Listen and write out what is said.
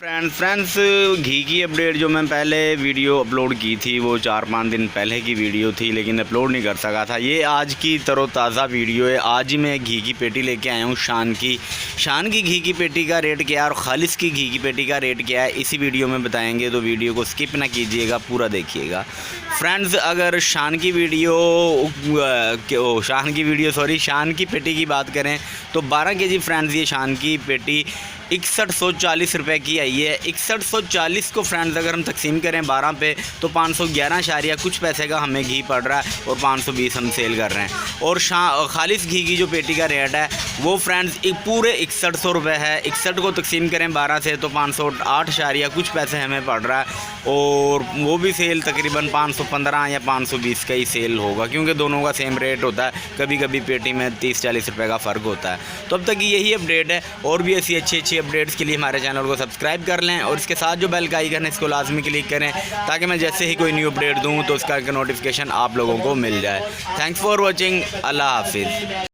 Friends घी की update जो मैं पहले वीडियो अपलोड की थी वो 4-5 दिन पहले की वीडियो थी, लेकिन अपलोड नहीं कर सका था। ये आज की तरोताज़ा वीडियो है। आज ही मैं घी की पेटी लेके आया हूँ। शान की घी की पेटी का रेट क्या है और खालिस की घी की पेटी का रेट क्या है, इसी वीडियो में बताएंगे। तो वीडियो को स्किप ना कीजिएगा, पूरा देखिएगा। फ्रेंड्स, अगर शान की पेटी की बात करें तो 12 केजी फ्रेंड्स ये शान की पेटी 6140 रुपये की आई है। 6140 को फ्रेंड्स अगर हम तकसीम करें 12 पे तो 511 कुछ पैसे का हमें घी पड़ रहा है और 520 हम सेल कर रहे हैं। और खालिस घी की जो पेटी का रेट है वो फ्रेंड्स एक पूरे 6100 रुपये है। 61 को तकसीम करें 12 से तो 508 कुछ पैसे हमें पड़ रहा है, और वो भी सेल तकरीबन 515 या 520 का ही सेल होगा, क्योंकि दोनों का सेम रेट होता है। कभी कभी पेटी में 30-40 रुपये का फ़र्क होता है। तो अब तक यही अपडेट है। और भी ऐसी अच्छी अपडेट्स के लिए हमारे चैनल को सब्सक्राइब कर लें और इसके साथ जो बेल का आइकन है इसको लाजमी क्लिक करें, ताकि मैं जैसे ही कोई न्यू अपडेट दूं तो उसका नोटिफिकेशन आप लोगों को मिल जाए। Thanks for watching. अल्लाह हाफिज़।